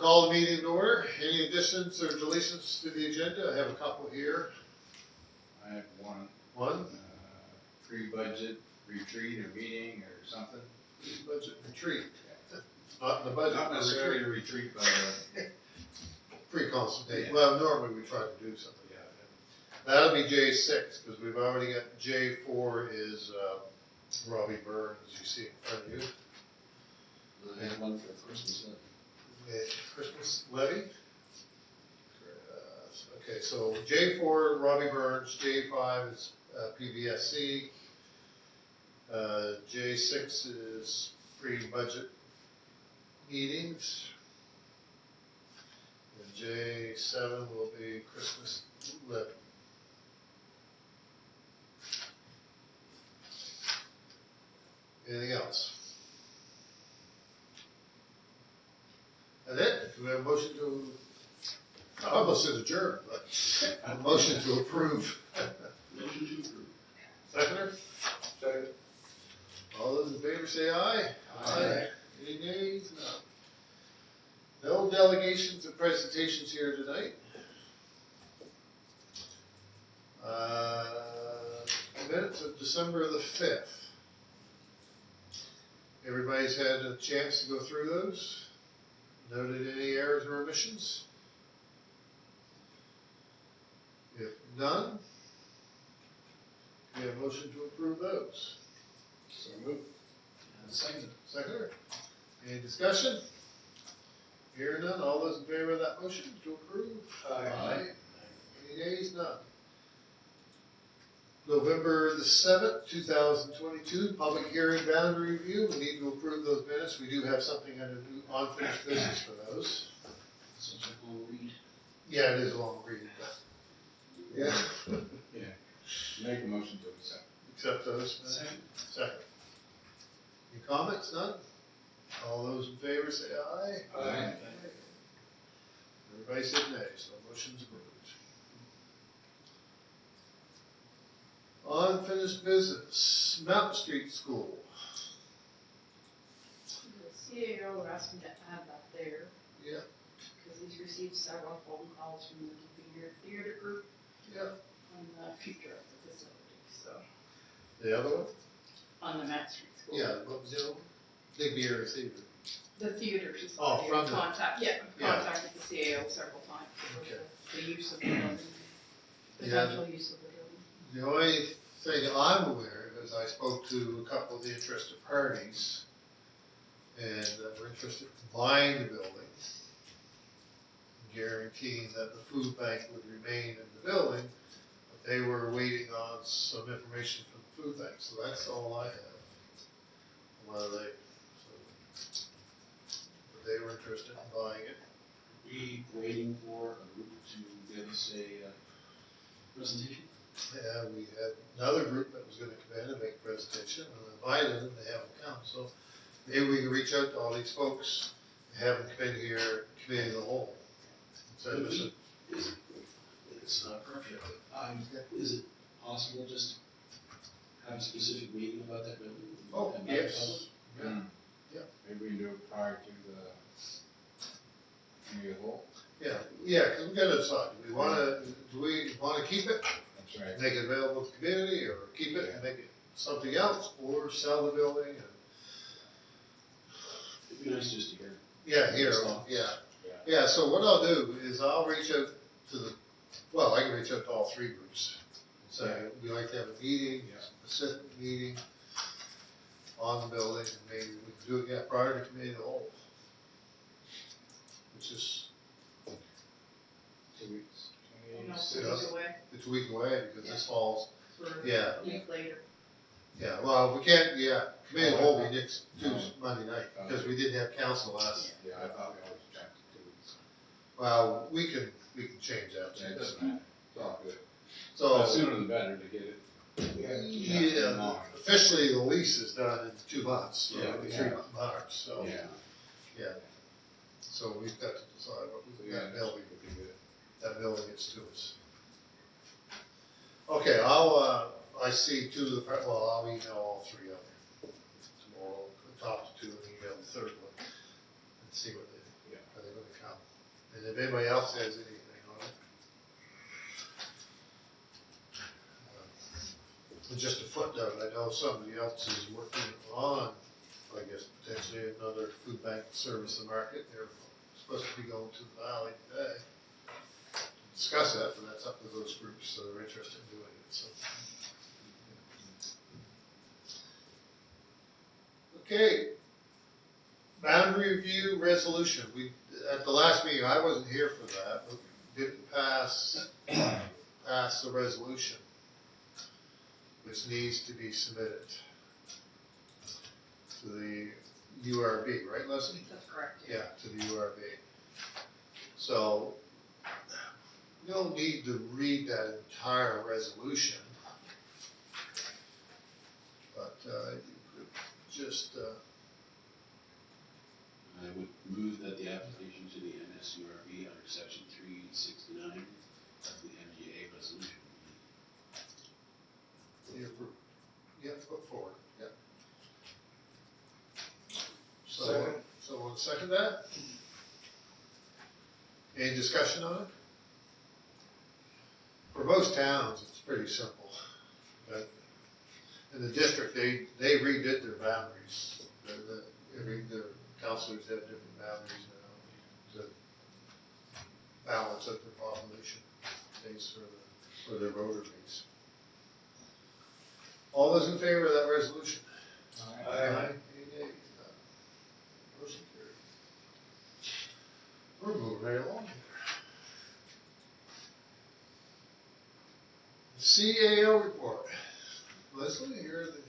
call the meeting to order. Any additions or deletions to the agenda? I have a couple here. I have one, One, pre-budget retreat or meeting or something. budget retreat. Not in the budget. Not necessarily a retreat, but, Pre-consultation. Yeah. Well, normally we try to do something. That'll be J6, because we've already got J4 is Robbie Byrne, as you see in front of you. I have one for Christmas. Christmas levy. Okay, so J4, Robbie Burns, J5 is PVSC, J6 is pre-budget meetings, and J7 will be Christmas levy. Anything else? And then, if we have a motion to, I almost said adjourn, but a motion to approve. Motion to approve. Seconder? Second. All those in favor say aye. Aye. Any nays? No. No delegations and presentations here tonight. Minutes of December the 5th. Everybody's had a chance to go through those? Noted any errors or omissions? If none, we have a motion to approve those. So moved. Second. Seconder, any discussion? Hearing none, all those in favor of that motion to approve? Aye. Any nays? None. November the 7th, 2022, public hearing boundary review. We need to approve those minutes. We do have something under new unfinished business for those. Such a long read. Yeah, it is a long read. Yeah. Make a motion to accept. Accept those. Second. Second. Any comments? None? All those in favor say aye. Aye. Everybody said nay, so motion's approved. Unfinished business, Mountain Street School. The CAO asked me to add that there, Yeah, because he's received several phone calls from the Computer Theater Group yeah. on the future of the facility, so, The other one? on the Matt Street School. Yeah, what was the other one? Big beer receiver. The theater she's Oh, from the- contact, yeah, I've Yeah. contacted the CAO several times for Okay. the use of the building, Yeah. potential use of the building. The only thing I'm aware of is I spoke to a couple of the interested parties, and we're interested in buying the building, guaranteeing that the food bank would remain in the building, but they were waiting on some information from the food bank, so that's all I have. Whether they were interested in buying it. We waiting for a group to give us a presentation. Yeah, we had another group that was gonna come in and make a presentation, and I invited them, they haven't come, so maybe we can reach out to all these folks, and have them come in here, committee of the whole. So, listen, It's not perfect, but is it possible just to have a specific meeting about that building? oh, And not the yes, public? yeah, Maybe we can do it prior to the committee of the whole. yeah, cause we gotta decide, do we wanna keep it, That's right. make it available to the community, or keep it and make it something else, or sell the building, and, It'd be nice just to hear. yeah, here, yeah. Yeah, so what I'll do is I'll reach out to I can reach out to all three groups. Say, we'd like to have a meeting, Yeah. a specific meeting on the building, and maybe we can do it, yeah, prior to committee of the whole. Which is, 2 weeks. You know, 26. so he's away it's a week away, because this falls, for yeah, a week later. yeah, well, if we can't, yeah, committee of the whole will be next Tuesday, Monday night, because we didn't have council last. Yeah, I thought we always checked 2 weeks. Well, we can change that Yeah, it too. doesn't matter. It's all good. So. The sooner the better to get it. Yeah, officially the lease is done in 2 months, so Yeah, it'll be yeah. 3 March, so, Yeah. so we've got to decide what we, Yeah, that building, would be good. that building is to us. Okay, I see I'll email all three of them tomorrow, talk to two and email the third one, and see what how they're gonna come. if anybody else has anything on it. And just a footnote, I know somebody else is working on, I guess, potentially another food bank service in the market. They're supposed to be going to the valley today. Discuss that, but that's up to those groups, so they're interested in doing it, so. Okay. Boundary review resolution, at the last meeting, I wasn't here for that, but we didn't pass the resolution, which needs to be submitted to the URB, right, Leslie? That's correct. Yeah, to the URB. So, you don't need to read that entire resolution, but you could just, I would move that the application to the NSURB under section 369 of the MGA resolution. put forward, yeah. So, we'll second that? Any discussion on it? For most towns, it's pretty simple, but in the district, they redid their boundaries. Their councilors have different boundaries now to balance out their population base for their voter base. All those in favor of that resolution? Aye. Any nays? None. Motion carried. We're moving right along here. CAO report. Leslie, you're the.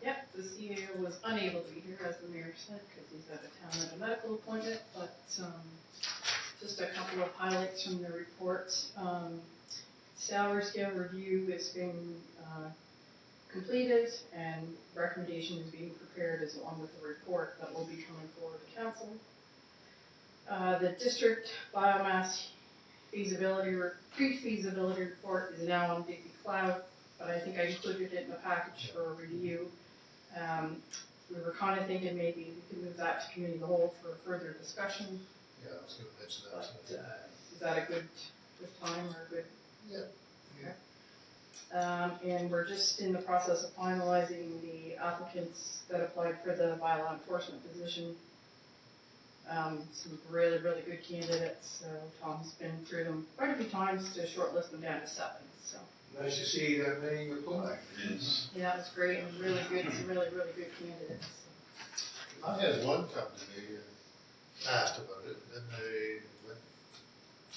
Yep, the CAO was unable to be here, as the mayor said, because he's out of town at a medical appointment, but, just a couple of highlights from the reports. Salary scale review is being, completed, and recommendation is being prepared as along with the report that will be coming forward to council. The district biomass pre-feasibility report is now on Digby Cloud, but I think I included it in the package for review. We were kind of thinking maybe we could move that to committee of the whole for further discussion, Yeah, I was gonna mention but, that. is that a good time or a good? Yeah. And we're just in the process of finalizing the applicants that applied for the bylaw enforcement position. Some really, really good candidates, so Tom's been through them quite a few times to shortlist them down to 7, so. Nice to see that many apply. Yes. Yeah, it was great, and really good, some really, really good candidates. I had one come to me and asked about it, and then they went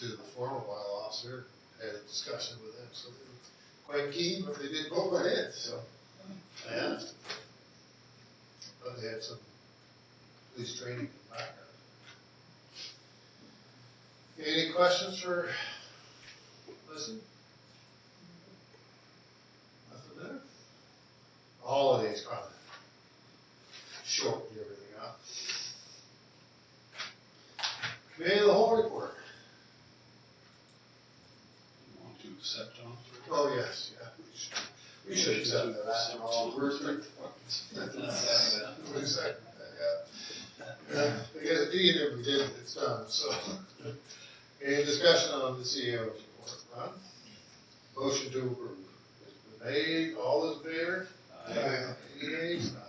to the former bylaw officer, had a discussion with him, so they were quite keen, but they didn't go ahead, so I asked. But they had some police training in the background. Any questions for Leslie? Nothing there? Holidays coming. Shorten everything up. Committee of the whole report. You want to accept on? Oh, yes, yeah, we should accept that. All we're strict. Exactly, yeah. Because even if we didn't, it's done, so. Any discussion on the CEO's report, Ron? Motion to approve. It's been made, all those in favor? Aye. Any nays? None.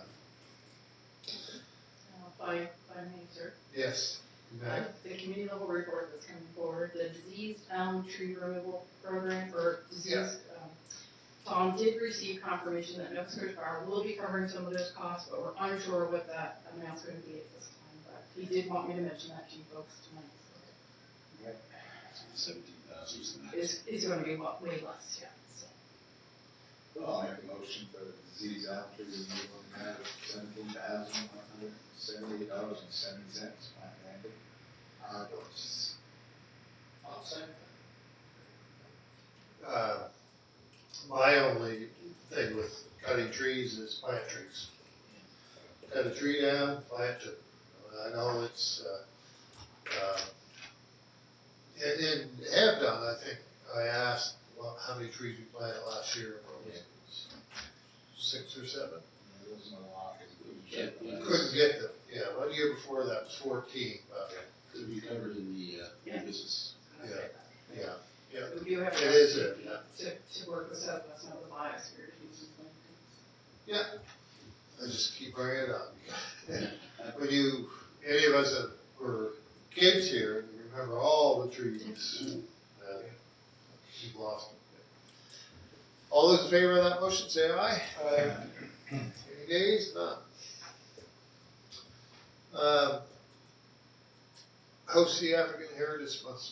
If I may, sir. Yes. You may. The committee level report that's coming forward, the diseased elm tree removal program, or disease, Tom did receive confirmation that Nova Scotia Power will be covering some of those costs, but we're unsure what that amount's gonna be at this time, but he did want me to mention that to you folks tonight. 17,000 is the max. It's gonna be way less, yeah, so. I'll make a motion for the disease outbreak removal amount of $17,178.70. I'll second My only thing with cutting trees is plant trees. Cut a tree down, plant it. I know it's, and have done, I think, I asked, well, how many trees we planted last year, what was it, 6 or 7? It wasn't a lot. Yeah. Couldn't get them, yeah, 1 year before that was 14, but Could be covered in the, Yeah. new business. Yeah, yeah, We do have. It is there, yeah. To work this out, that's not the bias here, to use something. I just keep bringing it up. When you, any of us that were kids here, you remember all the trees. You've lost them. All those in favor of that motion, say aye. Any nays? None. Host the African Heritage Month,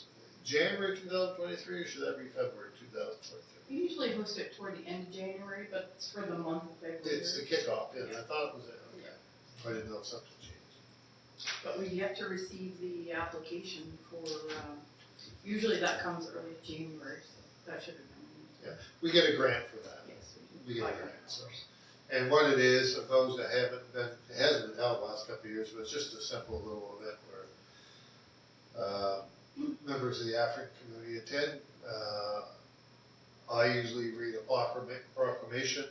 January 2023, or should that be February 2023? We usually host it toward the end of January, but it's for the month of February. It's the kickoff, yeah, I thought it was it, okay. I didn't know if something changed. But we have to receive the application for, usually that comes early January, so that should have been. We get a grant for that. Yes, We we do. get a grant, so. And what it is, for those that haven't been, it hasn't been held the last couple of years, but it's just a simple little event where, members of the African community attend. I usually read a proclamation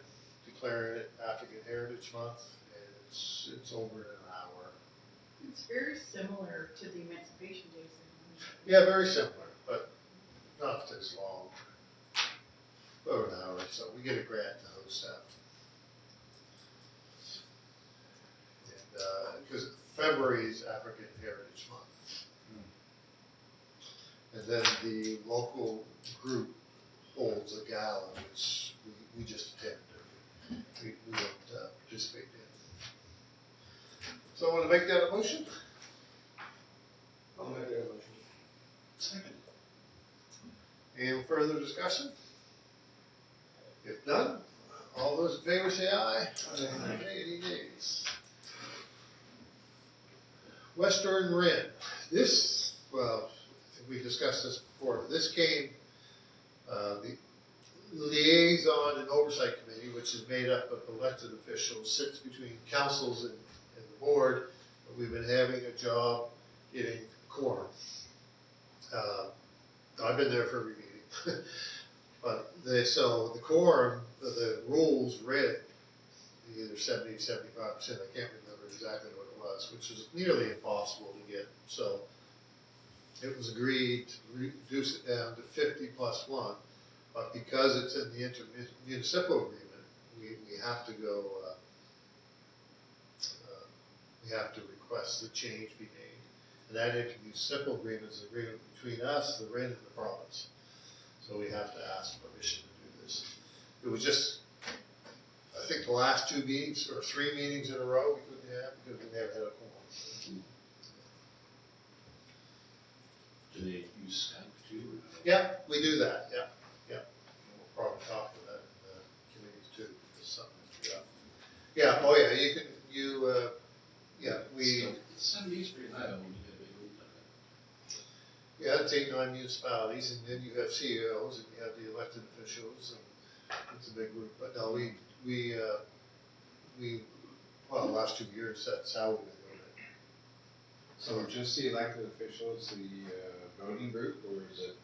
declaring it African Heritage Month, and it's over in an hour. It's very similar to the Emancipation Day ceremony. Yeah, very similar, but not as long. Over an hour, so we get a grant to host that. And, because February is African Heritage Month. And then the local group holds a gala, which we just attend. We don't participate in. So I want to make that a motion? I'll make that motion. Second. Any further discussion? If none, all those in favor say aye. Any nays? Western Rim, this, well, I think we discussed this before, this came, the Liaison and Oversight Committee, which is made up of elected officials, sits between councils and the board, but we've been having a job getting quorum. I've been there for every meeting. But so the quorum, the rules read either 70, 75%, I can't remember exactly what it was, which is nearly impossible to get. So it was agreed to reduce it down to 50 plus 1, but because it's in the intermunicipal agreement, we have to go, we have to request the change be made. And that intermunicipal agreement is an agreement between us, the RIN, and the province. So we have to ask permission to do this. It was just, I think the last 2 meetings, or 3 meetings in a row, we couldn't have, because we never had a quorum. Do they use Skype too? Or? Yeah, we do that, yeah. We'll probably talk to that in the committees too, if there's something, yeah, oh yeah, you can, we, 70 is pretty high when you get a big group like that. yeah, it's 8, 9 municipalities, and then you have CEOs, and you have the elected officials, and it's a big group, but no, well, the last 2 years, that's how we've been doing it. So just the elected officials, the voting group, or is it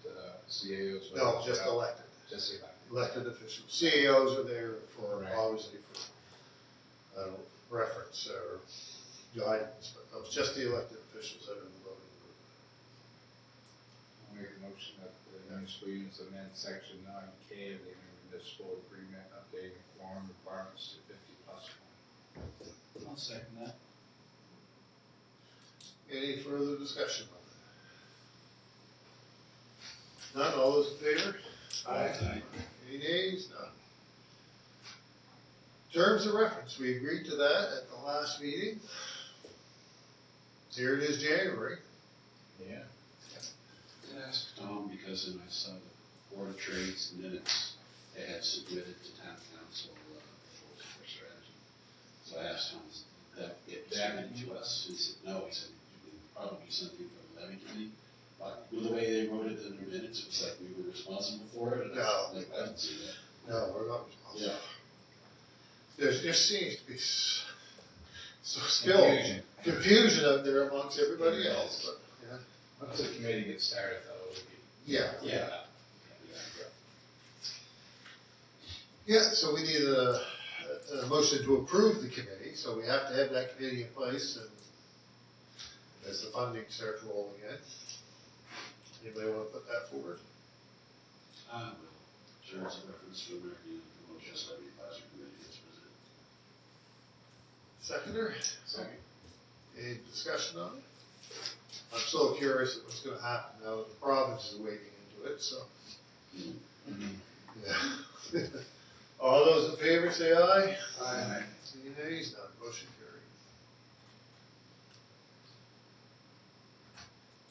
CAOs? No, just elected. Just the elected. Elected officials. CEOs are there for, Right. obviously, for reference or guidance, but no, it's just the elected officials that are in the voting group. I'll make a motion that the municipal units amend section 9K of the intermunicipal agreement updating quorum requirements to 50 plus 1. I'll second that. Any further discussion on that? None, all those in favor? Aye. Any nays? None. Terms of reference, we agreed to that at the last meeting. Here it is, January. Yeah. Can I ask Tom, because then I saw the Board of Trade's minutes, they had submitted to town council, proposal for strategy. So I asked Tom, that get back into us, he said, no, he said, it would probably be something from the levy committee. But with the way they wrote it in their minutes, it was like we were responsible for it, and No. I didn't see that. No, we're not responsible. Yeah. There just seems to be so still confusion up there amongst everybody else, but, yeah. Once the committee gets started, though, it'll be. Yeah. Yeah. Yeah, so we need a motion to approve the committee, so we have to have that committee in place, and as the funding starts rolling in. Anybody wanna put that forward? I will. There's a reference to American Promotion Levy Advisory Committee is visited. Seconder, Second. any discussion on it? I'm so curious at what's gonna happen now that the province is wading into it, so. Yeah. All those in favor say aye. Aye. Any nays? None, motion carried.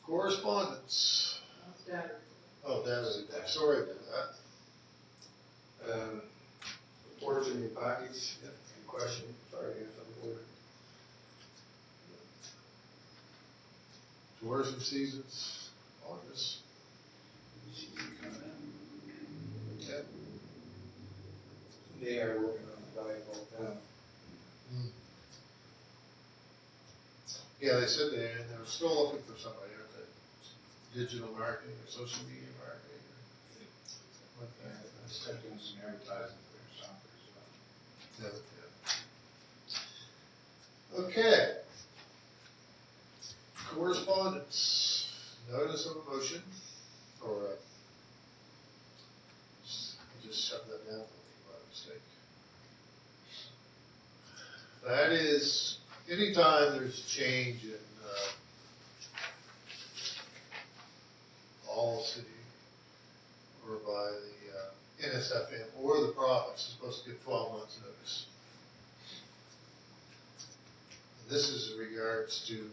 Correspondence. Saturday. Oh, that's, sorry about that. Reports in your pockets, any question, sorry, I have something for you. Tourism seasons, August. Okay. They are working on the valuable now. Yeah, they said they were still looking for somebody, aren't they? Digital marketing or social media marketing or something like Yeah, that. I start doing some advertising for their software as well. Yeah, yeah. Okay. Correspondence, notice of a motion, or, just shut that down by mistake. That is, anytime there's change in, all city, or by the, NSFM, or the province is supposed to give 12 months notice. This is in regards to,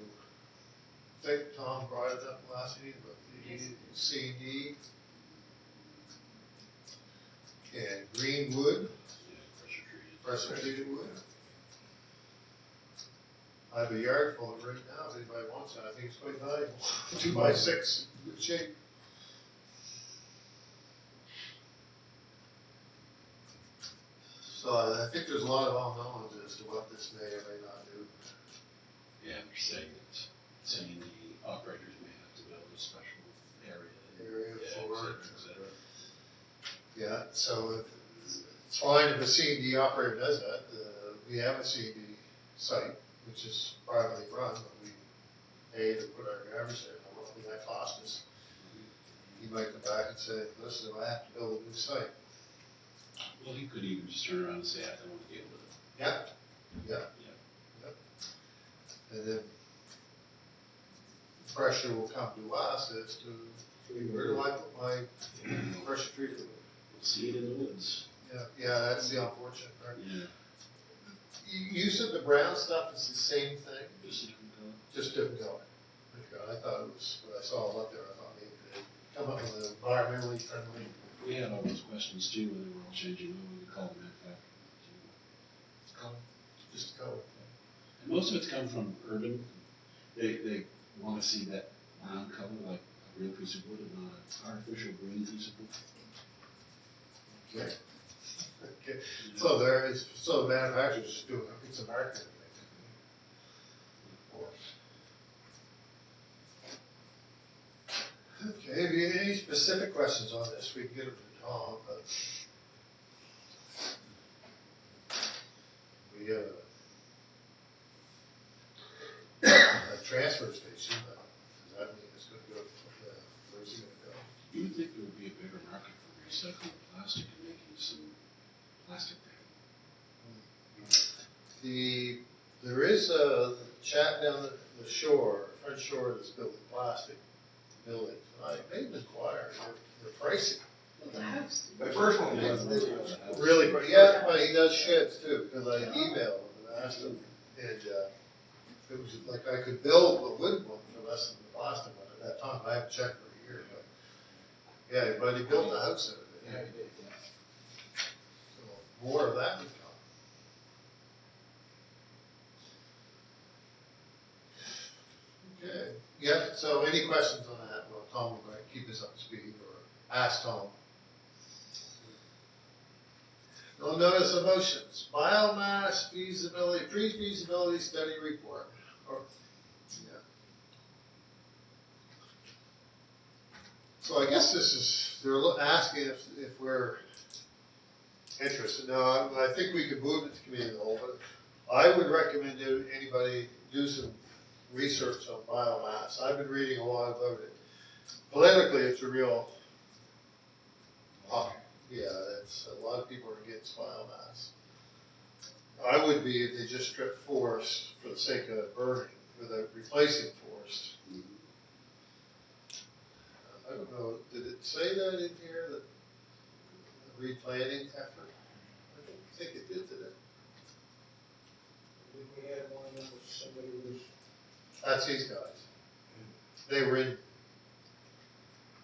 I think Tom brought it up last meeting, but the CD and green wood, Yeah, pressure treated. pressure treated wood. I have a yard full of it right now, if anybody wants it, I think it's quite valuable, 2x6, good shape. So I think there's a lot of unknowns as to what this may or may not do. Yeah, they're saying the operators may have to build a special area. Area Yeah, for it. et cetera, et Yeah, so it's fine if a C&D operator does that. We have a C&D site, which is privately run, but we pay to put our garbage there. How much would that cost us? He might come back and say, listen, I have to build a new site. Well, he could even just turn around and say, I don't want to deal with it. Yeah, yeah. Yeah. Yep. And then pressure will come to us as to, where do I put my pressure treated? We'll see it in the woods. Yeah, that's the unfortunate part. Yeah. You said the brown stuff is the same thing, Just a different color. just different color. Okay, I thought it was, when I saw it up there, I thought maybe they'd come up with an environmentally friendly. We had all those questions too when they were all changing over. We called them Color, just color. And most of it's come from urban. They want to see that brown color like a real piece of wood and not an artificial green piece of wood. Okay. Okay, so there is, so the manufacturer's just doing, it's a marketing thing. Okay, if you have any specific questions on this, we can get them to Tom, but we have a transfer station, but does that mean it's gonna go, where's it gonna go? You would think there would be a bigger market for recycling plastic and making some plastic there. There is a chap down the shore, French shore that's building plastic buildings, and I made an inquiry, they're pricey. The house. The first one was, Really, yeah, but he does sheds too, because I emailed him and asked him, and, it was like I could build a wood one for less than the plastic one at that time, I haven't checked for a year, but, yeah, but he built a house out of it. So more of that would come. Okay, yeah, so any questions on that? Well, Tom will keep us up to speed, or ask Tom. No notice of motions, biomass feasibility, pre-feasibility study report, or, yeah. So I guess this is, they're asking if we're interested. Now, I think we could move it to committee of the whole, but I would recommend anybody do some research on biomass. I've been reading a lot about it. Politically, it's a real, yeah, that's, a lot of people are against biomass. I would be if they just stripped forest for the sake of burning without replacing forest. I don't know, did it say that in here, that the replanting effort? I don't think it did it? We had one that was somebody who was, That's these guys. They were in,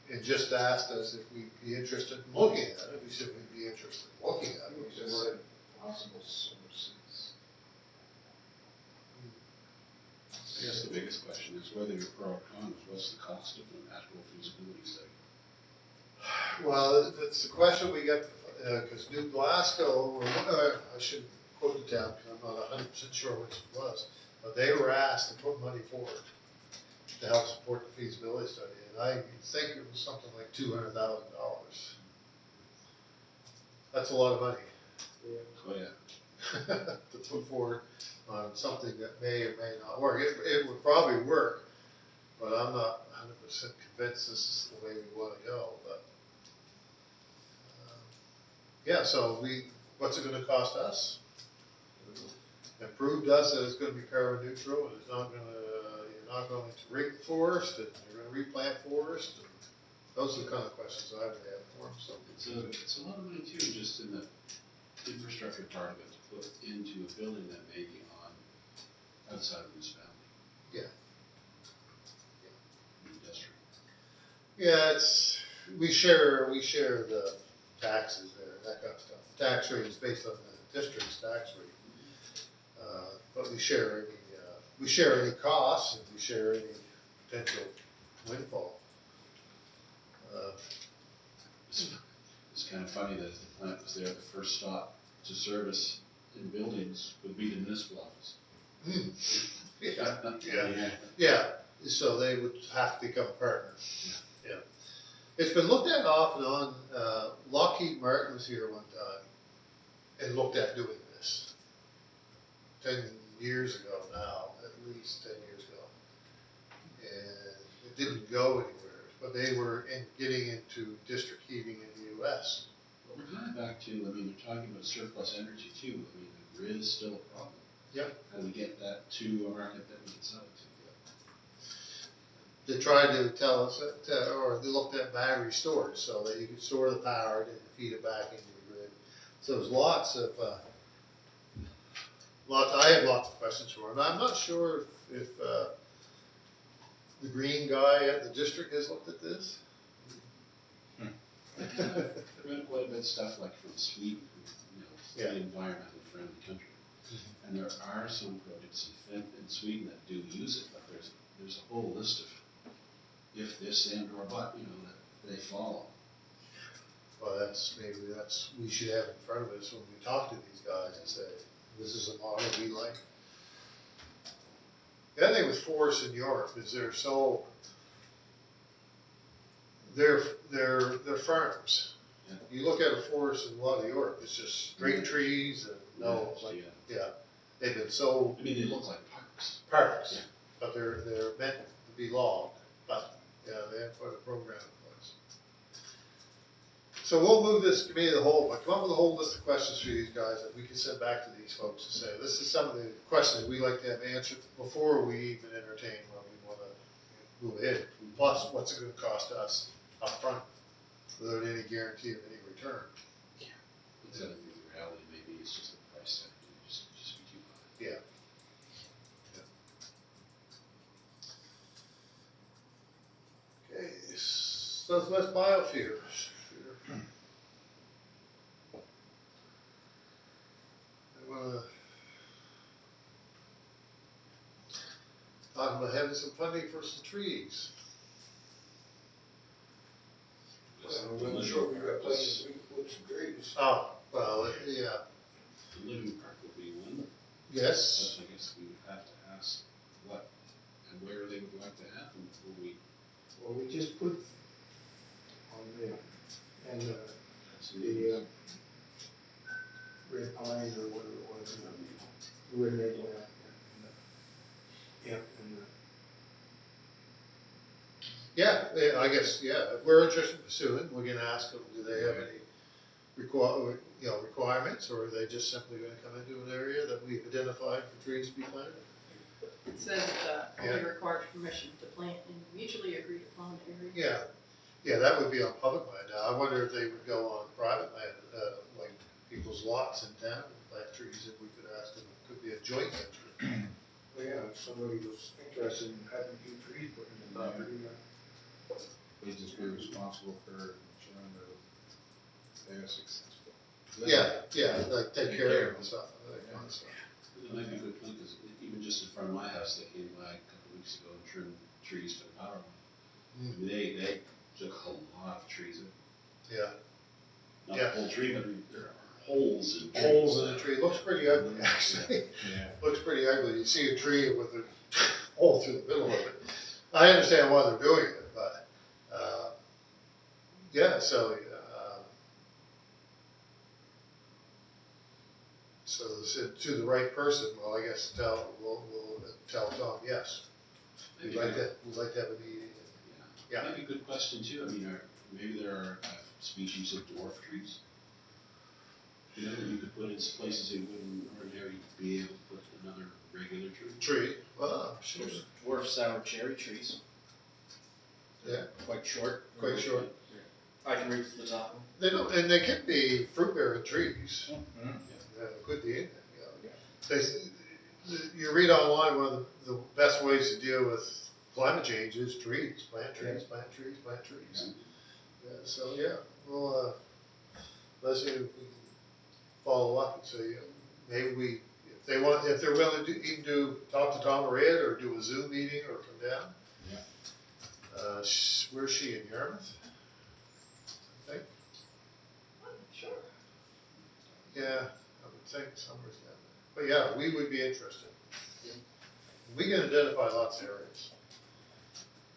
and just asked us if we'd be interested in looking at it. We said we'd be interested in looking at it. We just just said possible sources. I guess the biggest question is whether you're pro or con, is what's the cost of an actual feasibility study? well, that's the question we got, because New Glasgow, I should quote the town, because I'm not 100% sure which it was, but they were asked to put money forward to help support the feasibility study, and I think it was something like $200,000. That's a lot of money. Oh, yeah. To put forward on something that may or may not work. It would probably work, but I'm not 100% convinced this is the way we want to go, but. Yeah, so what's it gonna cost us? It proved to us that it's gonna be carbon neutral, and it's not gonna, you're not going to rig the forest, and you're gonna replant forest, and those are the kind of questions I would have for them, so. It's a lot of money too, just in the infrastructure part of it, to put into a building that may be on outside of municipality. Yeah. Industrial. Yeah, we share the taxes there, that kind of stuff. Tax rate is based on the district's tax rate. But we share any costs, and we share any potential windfall. It's kind of funny that if the plant was there, the first stop to service in buildings would be the municipal office. Yeah, so they would have to become partners. Yeah. It's been looked at off and on. Lockheed Martin was here one time and looked at doing this 10 years ago now, at least 10 years ago. And it didn't go anywhere, but they were getting into district heating in the US. But we're kind of back to, I mean, they're talking about surplus energy too. I mean, the grid is still a problem. Yep. How do we get that to a market that we can sell it to? They tried to tell us that, or they looked at battery storage so that you could store the power and feed it back into the grid. So there's lots. I have lots of questions for him. I'm not sure if the green guy at the district has looked at this. I've read quite a bit of stuff like from Sweden, you know, Yeah. the environmentally friendly country. And there are some projects in Sweden that do use it, but there's a whole list of if this and or but, you know, that they follow. Well, we should have in front of us when we talk to these guys and say, this is a model we like. The other thing with forests in Europe is they're farms. Yeah. You look at a forest in a lot of Europe, it's just straight trees and Yeah. they've been so I mean, they look like parks. parks, Yeah. but they're meant to be logged, but, yeah, they have put a program in place. So we'll move this committee of the whole, but come up with a whole list of questions for these guys that we can send back to these folks and say, this is some of the questions we like to have answered before we even entertain when we wanna move ahead. Plus, what's it gonna cost us up front without any guarantee of any return? It's I think the reality maybe it's just the price tag, just be too high. Yeah. Okay, Southwest Biosphere. I wanna talk about having some funding for some trees. I'm not sure we got places we can put some trees. Oh, well, yeah, The living park would be one, yes, but I guess we would have to ask what and where they would like to have them before we. Well, we just put on the, and That's the red pine or whatever it was, red maple, yeah. Yeah, and Yeah, I guess, yeah, if we're interested in pursuing, we can ask them, do they have any requirements, or are they just simply gonna come into an area that we've identified for trees to be planted? It says, Yeah. only requires permission to plant in mutually agreed upon area. Yeah, that would be on public land. Now, I wonder if they would go on private land, like people's lots in town, and plant trees, if we could ask them, it could be a joint venture. Well, yeah, if somebody was interested in having a few trees put in the property, They just be responsible for ensuring that they are successful. Yeah, like take care of it and stuff, that kind of stuff. It might be a good point, because even just in front of my house, they came by a couple of weeks ago and trimmed trees for the power line. I mean, they took a lot of trees, Yeah, not Yeah. the whole tree, but there are holes in. holes in the tree, looks pretty ugly, actually. Yeah. Looks pretty ugly. You see a tree with a hole through the middle of it. I understand why they're doing it, but, yeah, so, to the right person, well, I guess we'll tell Tom, yes. We'd like to have a meeting. Yeah. Maybe a good question too, I mean, maybe there are species of dwarf trees. You know, that you could put in some places you wouldn't ordinarily be able to put another regular tree. Tree, well, sure, There's dwarf sour cherry trees. Yeah. Quite short. Quite short. I can reach the top. They don't, and they can be fruit-bearing trees. Mhm. Could be anything, you read online, one of the best ways to deal with climate change is trees, plant trees, plant trees, plant trees. Yeah, so, yeah, well, let's see if we can follow up and say, maybe if they're willing to even talk to Tom or Ed, or do a Zoom meeting, or come down. Yeah. Where's she, in Yarmouth? I think, Sure. yeah, I would think somewhere's down there. But yeah, we would be interested. We can identify lots of areas.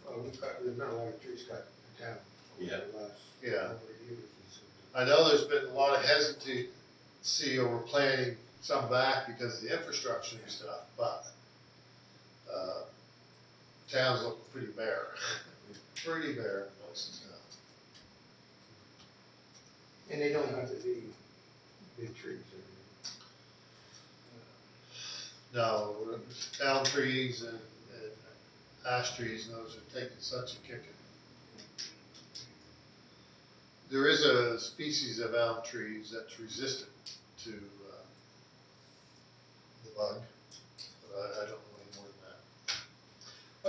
well, there's been a lot of trees cut in town Yeah. over the last Yeah. number of years. I know there's been a lot of hesitancy over planting some back because of the infrastructure and stuff, but, towns look pretty bare. Pretty bare in most now. And they don't have to be big trees. No, elm trees and ash trees, and those are taking such a kicking. There is a species of elm trees that's resistant to, the bug, but I don't know any more than that.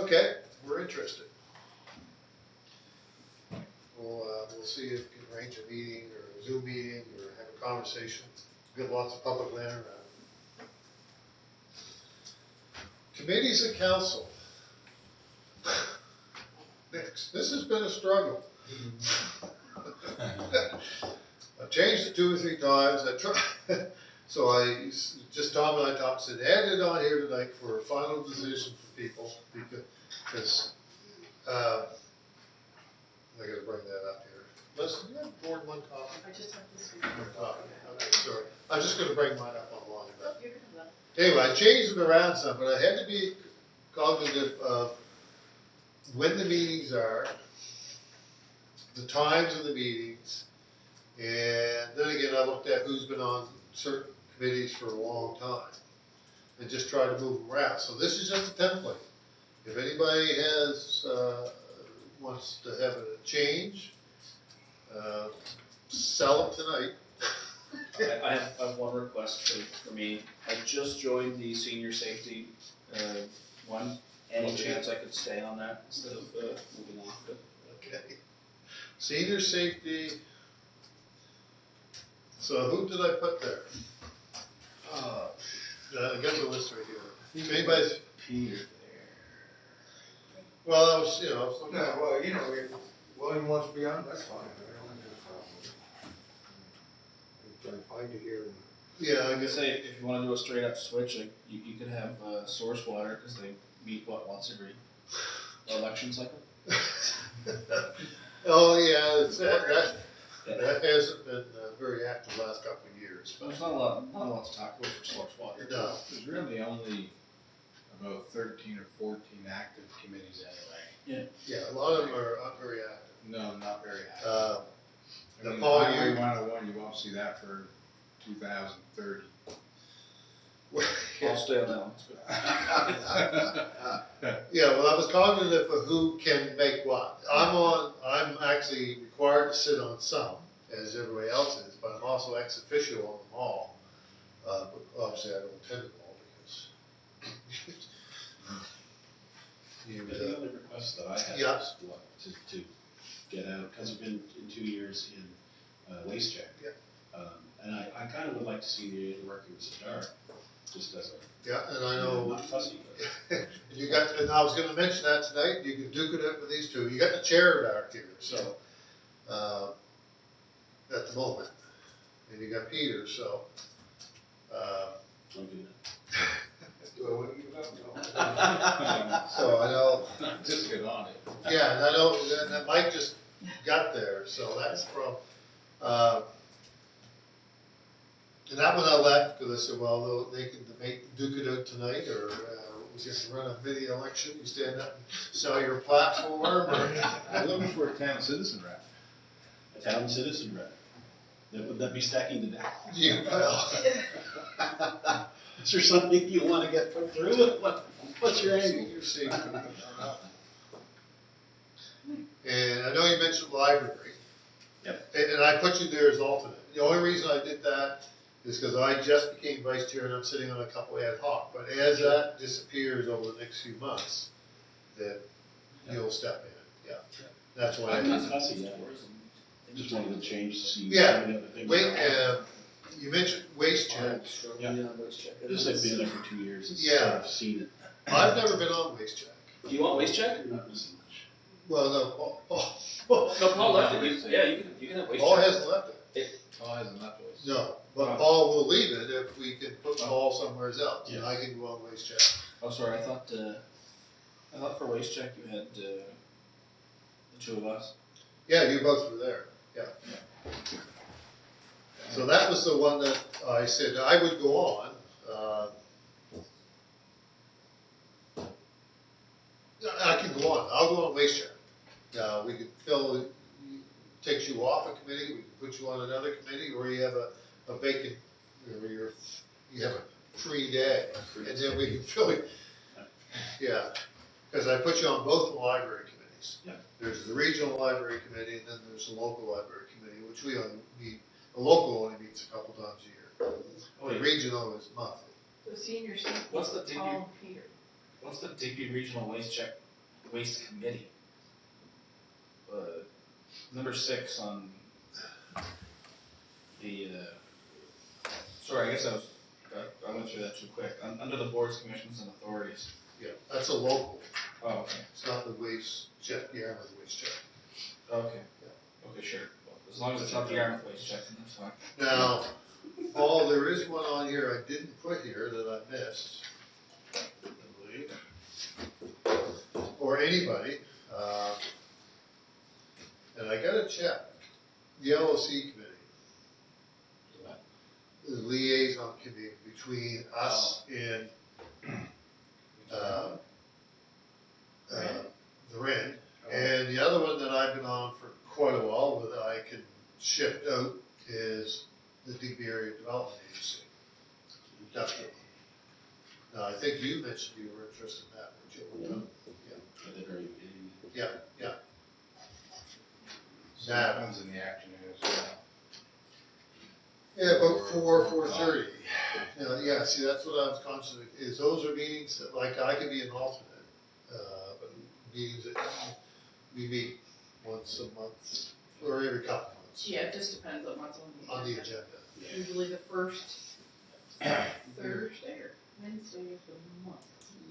Okay, we're interested. We'll see if we can arrange a meeting, or a Zoom meeting, or have a conversation, get lots of public land around. Committees and council. Next, this has been a struggle. I've changed it 2 or 3 times, so just Tom and I talked, said, add it on here tonight for a final decision for people, because, I gotta bring that up here. Leslie, do you have board one copy? I just have this one. One copy, okay, sorry, I'm just gonna bring mine up online, but. Oh, you can have that. Anyway, I changed it around some, but I had to be cognitive of when the meetings are, the times of the meetings, and then again, I looked at who's been on certain committees for a long time, and just tried to move them around. So this is just a template. If anybody has, wants to have a change, sell it tonight. I have one request for me. I just joined the senior safety, one. Any Okay. chance I could stay on that instead of, moving off of it? Okay. Senior safety. So who did I put there? I got the list right here. If anybody's, Peter there. well, I was looking No, at, well, if William wants to be on, that's fine, I don't have a problem with it. I'm trying to find it here. yeah, I I could guess, say, if you wanna do a straight up switch, like, you could have, source water, cause they meet, once every election cycle? oh, yeah, that hasn't been very active the last couple of years, There's but, not a lot to talk about for source water. no, There's really only about 13 or 14 active committees anyway. Yeah, a lot of them are not very active. No, not very active. The I mean, Paul, Highway you- 101, you won't see that for 2030. I'll stay on that one. Yeah, well, I was cognitive of who can make what. I'm actually required to sit on some, as everybody else is, but I'm also ex officio on them all. But obviously, I don't attend them all because. You, But the only request that I have Yeah. is what, to get out, because I've been in 2 years in waste check. Yeah. And I kind of would like to see the working with Sadar, just as a, yeah, and I know. not fussy, but. You got, and I was gonna mention that tonight, you can duke it up with these two, you got the chair back here, so, at the moment. And you got Peter, so, I'll do Do I wanna give it up? No. so I know, Just get on it. yeah, and I know, and that Mike just got there, so that's from, and that one I left, cause I said, well, they can duke it out tonight, or, was just run a mini election, you stand up and sell your platform, or. I'm looking for a town citizen rep. A town citizen rep. Would that be stacking the deck? You will. Is there something you wanna get put through? What's your angle? Senior safety. And I know you mentioned library. Yep. And I put you there as alternate. The only reason I did that is because I just became vice chair and I'm sitting on a couple ad hoc. But as that disappears over the next few months, then you'll step in, yeah. That's why. I'm not fussy, yeah. Just wanted to change to see. Yeah. some of the other things. Wait, you mentioned waste check. Yeah. Just I've been there for 2 years and Yeah. sort of seen it. I've never been on waste check. Do you want waste check? You're not missing much. Well, no, Paul, No, Paul left it. Yeah, you can have waste Paul check. hasn't left it. Paul hasn't left us. No, but Paul will leave it if we can put Paul somewhere else, and I can go on waste check. Oh, sorry, I thought for waste check you had, the two of us. Yeah, you both were there, yeah. So that was the one that I said I would go on. I can go on, I'll go on waste check. We could fill, takes you off a committee, we can put you on another committee, or you have a vacant, or you have a free day, and then we can fill it. Yeah, because I put you on both the library committees. Yeah. There's the regional library committee, and then there's the local library committee, which we only meet, the local only meets a couple times a year. Oh, The regional is monthly. The senior center, What's the Paul and Peter. What's the Digby Regional Waste Check, Waste Committee? Number 6 on the, sorry, I guess I went through that too quick. Under the boards, commissions, and authorities. Yeah, that's a local, Oh, okay, it's not the waste check, the Yarmouth waste check. okay, okay, sure. Well, as long as it's not the Yarmouth Waste Check, then that's fine. Now, Paul, there is one on here I didn't put here that I missed, I believe. Or anybody, and I gotta check, the LOC committee. The liaison committee between us and, the REN. And the other one that I've been on for quite a while, that I can shift out, is the Digby Area Development Agency. Industrial. Now, I think you mentioned you were interested in that, weren't you? At the very beginning. Yeah, yeah. So that one's in the afternoon as well. Yeah, about 4:30. Yeah, see, that's what I was constantly, is those are meetings that, like, I could be an alternate, but meetings that we meet once a month, or every couple months. Yeah, it just depends on what's On the agenda. Usually the first Thursday or Wednesday of the month.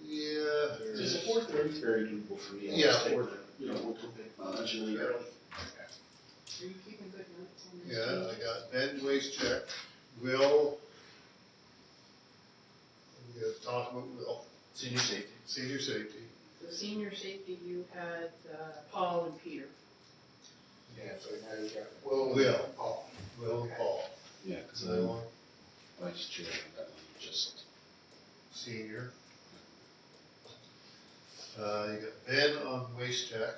Yeah. Is it 4:30 very doable for me? I'll Yeah, just take 4:30. You know, we'll take lunch really early. Are you keeping good notes on this? Yeah, I got Ben waste check, Will. We gotta talk about Will, Senior safety. senior safety. The senior safety, you had, Paul and Peter. Yeah, so now you got Will. Will. Paul. Will and Paul. Yeah, because Will, I just check that one, just. senior. You got Ben on waste check.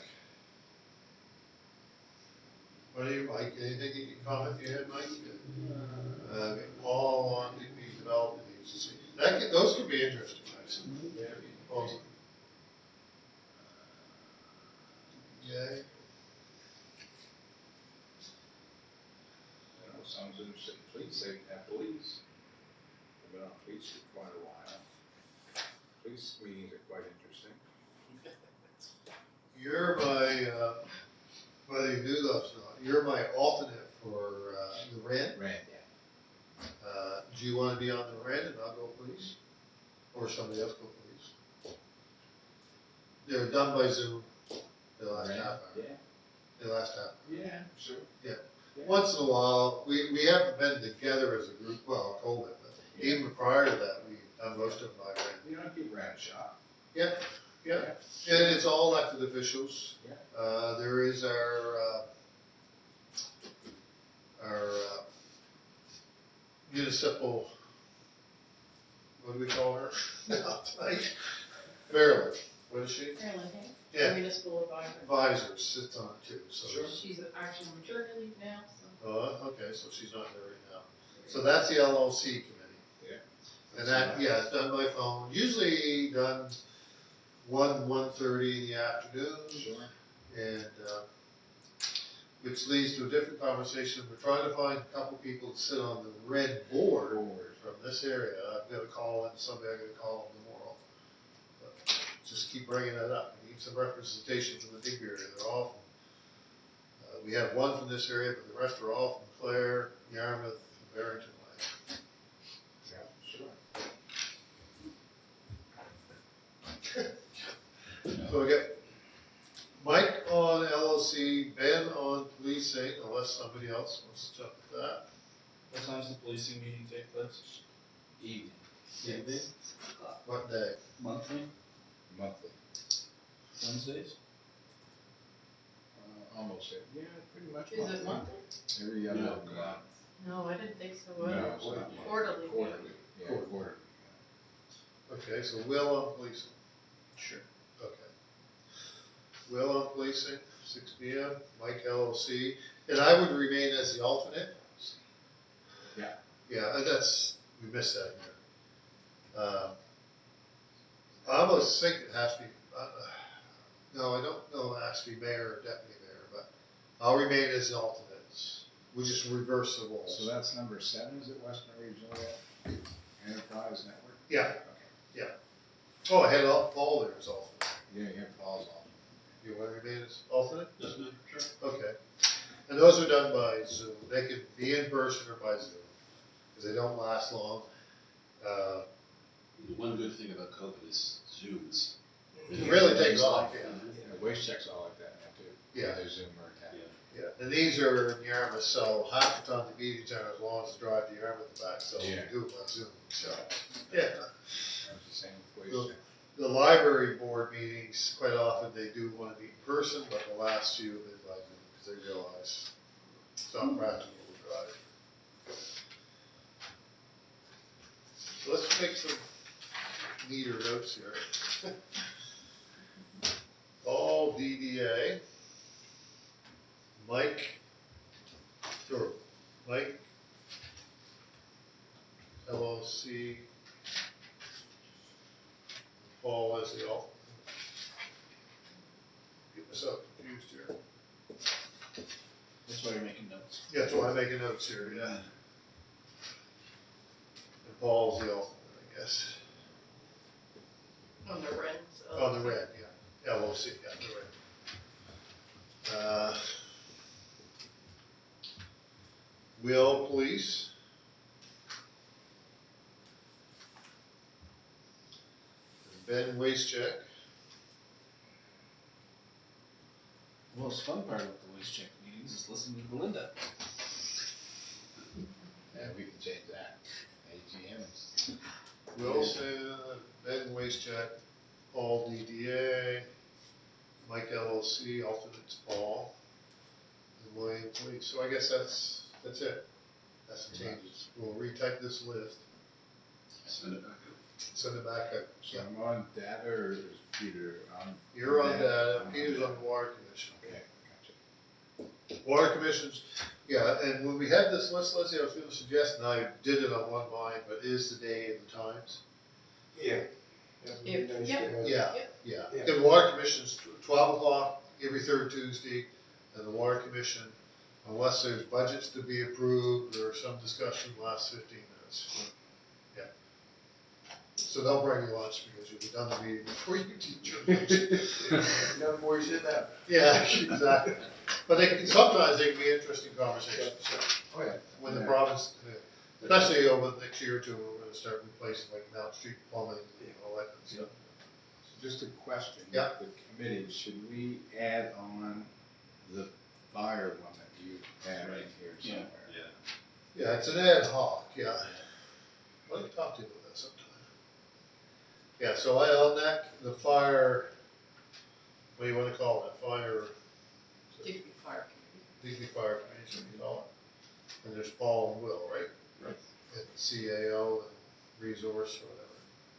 What do you, Mike, anything you can comment you had, Mike? Paul on the development agency. Those could be interesting, actually. Paul's- Yeah, You know, sounds interesting, police, they have police. I've been on police for quite a while. Police meetings are quite interesting. you're my, whether you knew those or not, you're my alternate for, the rent. Rand, yeah. Do you wanna be on the rent and I'll go police? Or somebody else go police? They're done by Zoom, the last half hour, Yeah, the last half. yeah, sure. Once in a while, we haven't been together as a group, well, COVID, but even prior to that, we've done most of them by rent. You know, people ran a shop. Yeah, and it's all elected officials. Yeah. There is our municipal, what do we call her now tonight? Marilyn, what is she? Marilyn Hay, Yeah, municipal advisor. advisor sits on it too, so. She's actually on maternity leave now, so. Oh, okay, so she's not there right now. So that's the LLC committee. And that, yeah, it's done by phone, usually done 1:30 in the afternoon. Sure. And, which leads to a different conversation. We're trying to find a couple people to sit on the red board from this area. I've got to call in somebody, I gotta call in tomorrow. But just keep bringing that up. We need some representation from the big area. They're all from, we have one from this area, but the rest are all from Clare, Yarmouth, and Barrington Way. Yeah, sure. So we got Mike on LLC, Ben on policing, unless somebody else wants to jump at that. What time's the policing meeting take place? Evening. Evening? What day? Monthly? Monthly. Wednesdays? Almost, yeah, pretty much. Is it monthly? Every other No, month. No, I didn't think so. No, it's not monthly. Quarterly. Quarterly, yeah, Quarterly. quarterly. Okay, so Will on policing, Sure. okay. Will on policing, 6 p.m., Mike LLC, and I would remain as the alternate. Yeah. Yeah, and that's, we missed that here. I almost think it has to be, no, I don't know it has to be mayor or deputy mayor, but I'll remain as the alternate. We just reverse the roles. So that's number 7, is it Western Regional Enterprise Network? Yeah. Okay. Oh, I had Paul there as alternate. Yeah, you have Paul's on. You want to remain as alternate? Doesn't matter, sure. Okay. And those are done by Zoom. They could be in person or by Zoom, because they don't last long. The one good thing about COVID is Zooms. It really takes off, yeah. Yeah, waste checks all like that now too. Yeah. Either Zoom or tap. Yeah, and these are in Yarmouth, so half the time the meetings are as long as the drive to Yarmouth and back, so we Yeah. do it on Zoom, so. Yeah. That's the same with Well, waste check. The library board meetings, quite often they do want to meet in person, but the last few have been by Zoom, because they realize it's not practical to drive. So let's make some neater notes here. All DDA. Mike LLC, Paul as the alternate. Get myself confused here. That's why you're making notes. Yeah, that's why I'm making notes here, yeah. And Paul's the alternate, I guess. On the rent. On the red, yeah, LOC, yeah, the red. Will Police. Ben Waste Check. The most fun part about the waste check meetings is listening to Belinda. Yeah, we can change that. AGMs. Wilson, Ben Waste Check, Paul DDA, Mike LLC, alternates Paul, and William Police. So I guess that's it. That's the changes. We'll retype this list. Send it back Send it back up. So I'm on data or is Peter on? You're on data, Peter's on the water commission. Okay, gotcha. Water commissions, yeah, and when we had this list, Leslie, I was gonna suggest, and I did it on one line, but is the day and the times? Yeah. That'd be If- nice to yeah. have. Yeah, Yep. yeah. Yeah. The water commission's 12 o'clock every third Tuesday, and the water commission, unless there's budgets to be approved or some discussion, lasts 15 minutes. Yeah. So they'll bring you lunch because you'll be done the meeting before you teach your lunch. Done before you sit down. Yeah, exactly. But sometimes they can be interesting conversations, Oh, yeah. when the Yeah. province, especially over the next year or two, we're gonna start replacing like Mount Street plumbing and all that kind of stuff. So just a question. Yeah. The committee, should we add on the fire one that you had in here Yeah. somewhere? Yeah, it's an ad hoc, yeah. I'll let you talk to you about that sometime. Yeah, so I own that, the fire, what do you wanna call it, fire, Digby Fire Committee. Digby Fire Committee, is what you call it. And there's Paul and Will, right? Right. And CAO and resource or whatever.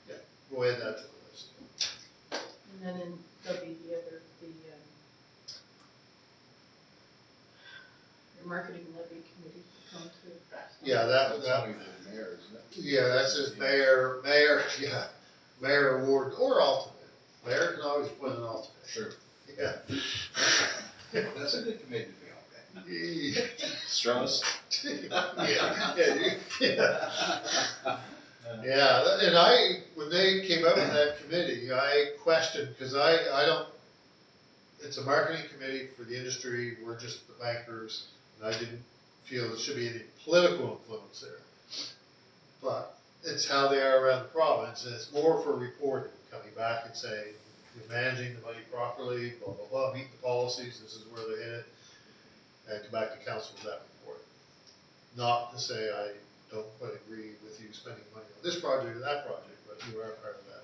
Yeah, we'll add that to the list. And then there'll be the other, the marketing levy committee to come to. Yeah, That's only for the mayor, isn't it? Yeah, that says mayor, yeah, mayor award or alternate. Mayor can always put an alternate. Sure. Yeah. That's a good committee to be on. Yeah, Straws? yeah, and when they came up with that committee, I questioned, cause I don't, it's a marketing committee for the industry, we're just the bankers, and I didn't feel there should be any political influence there. But it's how they are around the province, and it's more for reporting, coming back and saying, you're managing the money properly, blah, blah, blah, meet the policies, this is where they're headed, and come back to council with that report. Not to say I don't quite agree with you spending money on this project or that project, but you are part of that.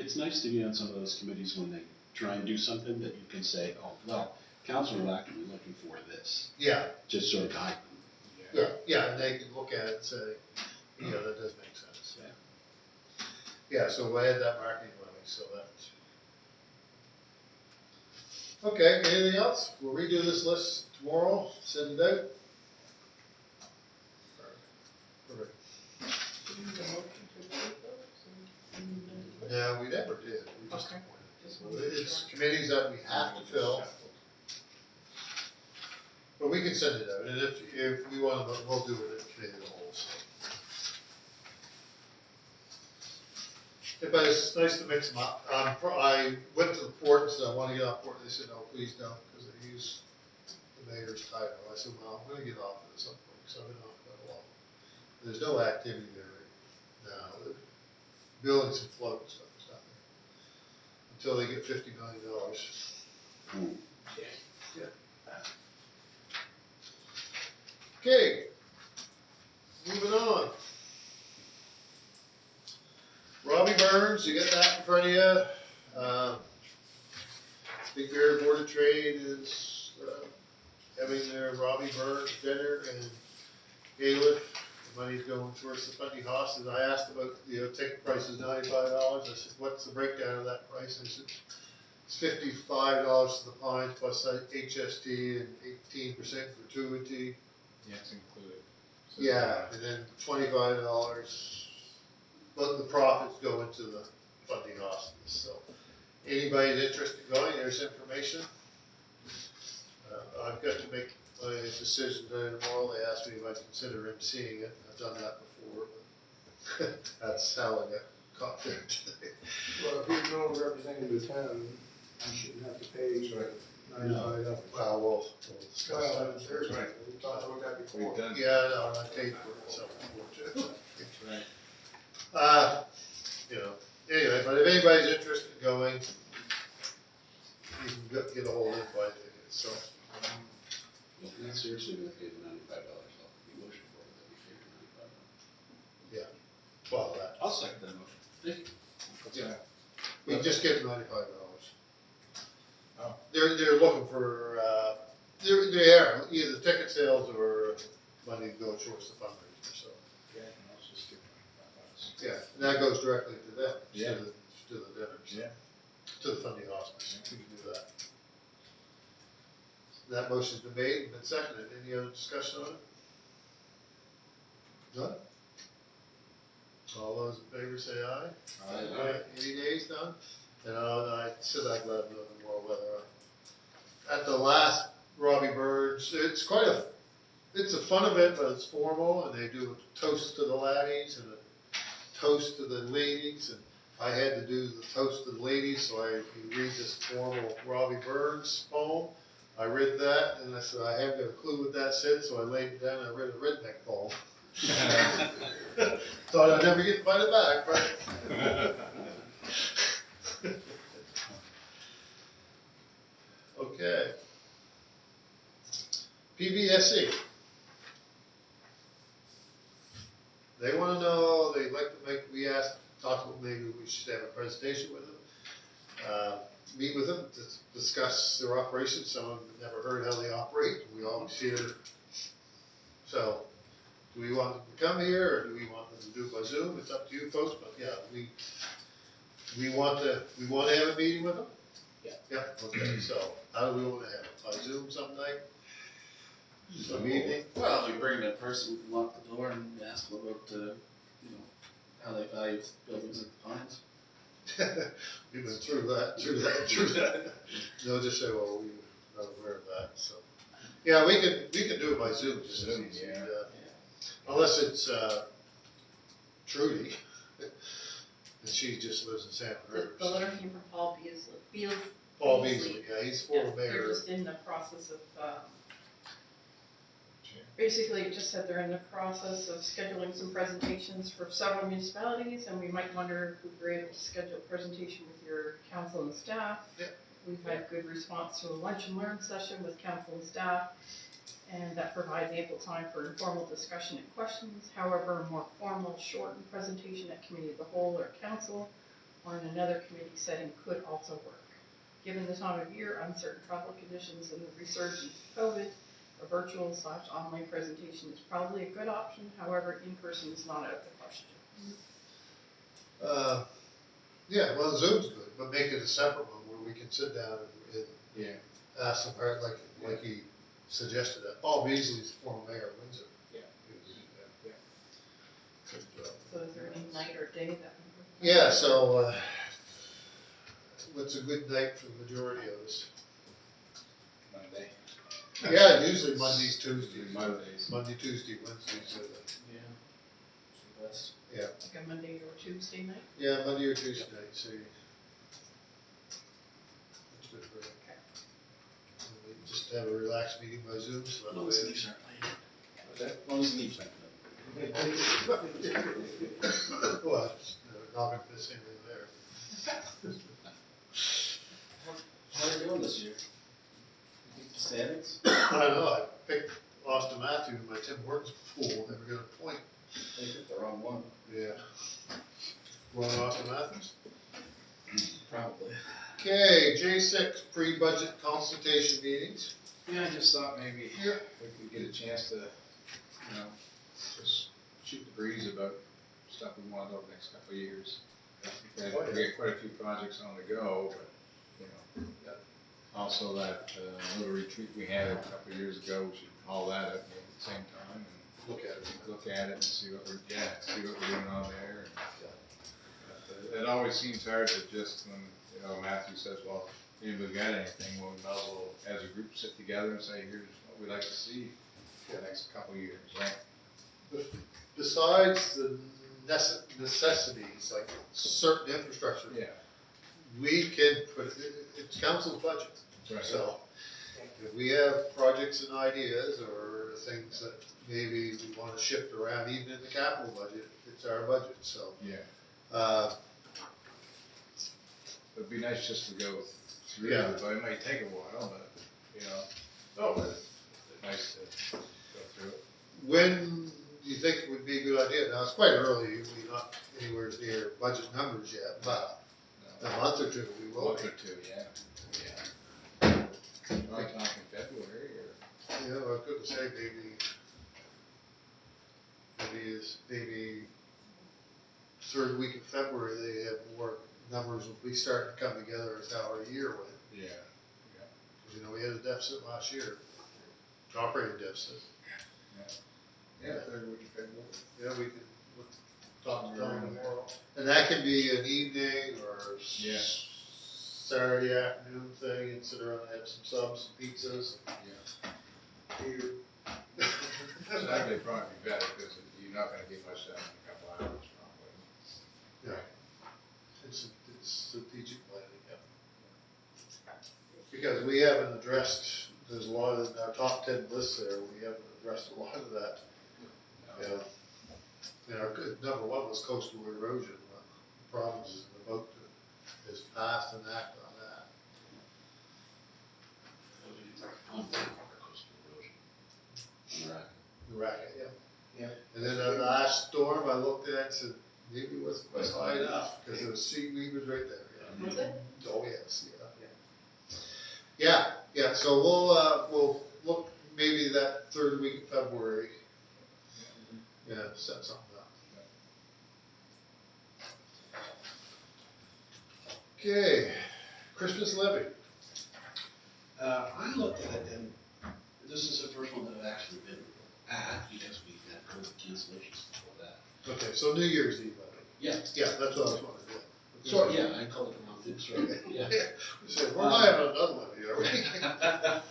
It's nice to be on some of those committees when they try and do something that you can say, oh, well, council will actually be looking for this, Yeah, just sort of guide them. yeah, and they can look at it and say, yeah, that does make sense. Yeah, so I had that marketing money, so that. Okay, anything else? We'll redo this list tomorrow, send it out. Perfect. No, we never did, we just Okay. appointed. Just So wanted to it's check. committees that we have to fill, but we can send it out, and if we want to, we'll do it at committee of the whole, so. Yeah, but it's nice to mix them up. I went to the port and said, I wanna get off port, they said, no, please don't, cause they use the mayor's title. I said, well, I'm gonna get off it at some point, cause I've been off quite a while. There's no activity there right now, the buildings and floats, but there's nothing. Until they get $50 million. Okay, moving on. Robbie Burns, you got that in front of you. Big Bear Board of Trade is, having their Robbie Burns dinner and Caleb. The money's going towards the Fundy Hosses. I asked about, ticket price is $95. I said, what's the breakdown of that price? They said, it's $55 to the Pines plus HST and 18% gratuity. Yeah, it's included. So- Yeah, and then $25, but the profits go into the funding hospice, so. Anybody's interested in going, there's information. I've got to make my decision tomorrow, they asked me if I'd consider emceeing it, I've done that before, but that's how I got caught there today. Well, if you're going representing the town, you shouldn't have to pay $95. Well, we'll discuss Well, that. that's Thursday, we talked about that before. We've done. Yeah, no, I paid for it, so. Right. Anyway, but if anybody's interested in going, you can get a hold of it, buy tickets, so. Well, I'm not seriously gonna pay the $95, I'll be motion for it, that we pay the $95. Well, that, I'll second that motion. Thank you. What's that? we just get $95. Oh. They're looking for, they are, either ticket sales or money to go towards the fundraiser, so. Yeah, I'll just give $25. Yeah, and that goes directly to them, Yeah. to the debtors. Yeah. To the funding hospice, we can do that. That motion's been made and been seconded, any other discussion on it? None? All those in favor say aye. Any nays, none? And I said I'd let them know the more weather. At the last Robbie Burns, it's a fun event, but it's formal, and they do a toast to the laddies and a toast to the ladies, and I had to do the toast to the ladies, so you read this formal Robbie Burns poem. I read that, and I said, I haven't got a clue what that said, so I laid it down and I read a redneck poem. Thought I'd never get invited back, but. Okay. PBSC. They wanna know, they'd like to talked about maybe we should have a presentation with them. Meet with them to discuss their operations, some of them have never heard how they operate, we always hear. So, do we want them to come here, or do we want them to do it by Zoom? It's up to you folks, but yeah, we want to have a meeting with them? Yeah. Yeah, okay, so how do we wanna have it, by Zoom some night? Some evening? Well, if we bring them in person, we can lock the door and ask them about, how they value buildings at the Pines. We've been through that. They'll just say, well, we're not aware of that, so. Yeah, we can do it by Zoom, just as Zoom, easy, yeah. unless it's, Trudy. And she just lives in Salmon River. The letter came from Paul Beasley. Paul Beasley, yeah, he's former They're mayor. just in the process of, basically, it just said they're in the process of scheduling some presentations for several municipalities, and we might wonder if we were able to schedule a presentation with your council and staff. Yeah. We've had good response to a lunch and learn session with council and staff, and that provides ample time for informal discussion and questions. However, a more formal, shortened presentation at committee of the whole or council, or in another committee setting could also work. Given the time of year, uncertain travel conditions, and the resurgence of COVID, a virtual/online presentation is probably a good option, however, in person is not out of the question. Yeah, well, Zoom's good, but make it a separate one where we can sit down and Yeah. ask them, like he suggested that. Paul Beasley's former mayor of Windsor. Yeah. So is there any night or day that? Yeah, so, what's a good night for the majority of us? Monday. Yeah, usually Mondays, Tuesdays. Mondays. Monday, Tuesday, Wednesdays, Yeah. That's Like a Monday or Tuesday night? yeah, Monday or Tuesday night, so that's good for them. We just have a relaxed meeting by Zoom, so that as long as the way. leaves aren't late. As long as the leaves aren't late. Well, it's not gonna miss anything there. How are you doing this year? Standings? I don't know, I picked Austin Matthew in my Tim Hortons pool, never got a point. They picked the wrong one. Yeah. Wrong Austin Matthews? Probably. Okay, J6, pre-budget consultation meetings. Yeah, I just thought maybe Yeah. we could get a chance to, just shoot the breeze about stuff we want over the next couple of years. We got quite a few projects on the go, but, got also that, little retreat we had a couple of years ago, we should haul that up at the same time and Look at it. look at it and see what we're doing on there. It always seems hard to just when, Matthew says, well, if we've got anything, well, we might as well, as a group, sit together and say, here's what we'd like to see for the next couple of years, right? Besides the necessities, like certain infrastructure, Yeah, we can put, it's council's budget. that's right. So, if we have projects and ideas or things that maybe we wanna shift around, even in the capital budget, it's our budget, so. Yeah, It'd it'd be nice just to go through Yeah. it, but it might take a while, but, it's nice to go through it. When do you think it would be a good idea? Now, it's quite early, we're not anywhere near budget numbers yet, but a No, month or two we a will month be. or two, yeah. Probably talking February or. Yeah, well, I couldn't say maybe third week of February, they have more numbers will be starting to come together as how our year went. Yeah. Cause you know, we had a deficit last year, operating deficit. Yeah, third week of February. Yeah, we could talk to Tom tomorrow. And that can be an evening or Yeah. Saturday afternoon thing, and sit around and have some subs, and pizzas. Beer. Saturday probably be better, because you're not gonna get much done in a couple hours, probably. Yeah. It's strategic planning, yeah. Because we haven't addressed, there's a lot in our top 10 lists there, we haven't addressed a lot of that. Yeah. And our good, number one was coastal erosion, the problems is the vote has passed and act on that. On coastal erosion. On the rack. The racket, yeah. Yeah. And then the last storm, I looked at it and said, maybe it wasn't quite high enough, because it was seaweed was right there, yeah. Was it? Oh, yes, yeah, so we'll look maybe that third week of February. Yeah, set something up. Okay, Christmas levy. I looked at it, and this is the first one that I've actually been at, because we've had COVID cancellations before that. Okay, so New Year's Eve levy. Yeah, Yeah, that's what I was wondering, yeah. so, yeah, I called it a month, it's right, yeah. We said, we're not having another levy, are we?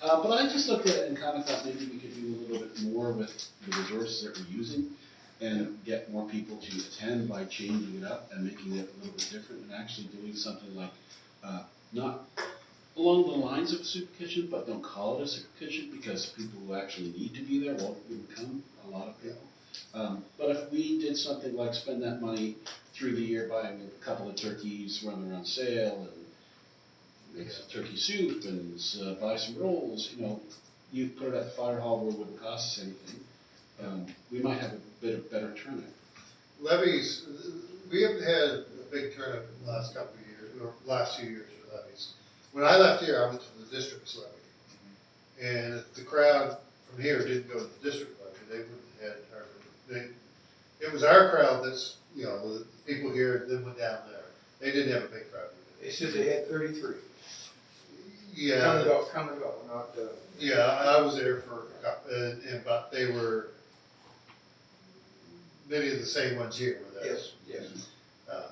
But I just looked at it and kind of thought maybe we could do a little bit more with the resources that we're using and get more people to attend by changing it up and making it a little bit different and actually doing something like, not along the lines of a soup kitchen, but don't call it a soup kitchen because people who actually need to be there won't come, a lot of people. But if we did something like spend that money through the year buying a couple of turkeys, run them around sale, and make some turkey soup, and buy some rolls, you know, you put it at the fire hall where it wouldn't cost us anything, we might have a bit of better turnout. Levies, we haven't had a big turnout in the last couple of years, or last few years for levies. When I left here, I went to the district's levy. And if the crowd from here didn't go to the district levy, they wouldn't have had hardly, it was our crowd that's, you know, the people here then went down there. They didn't have a big crowd. They said they had 33. Yeah. Come and go, not, Yeah, I was there for a couple, but they were, many of the same ones here were there. yes.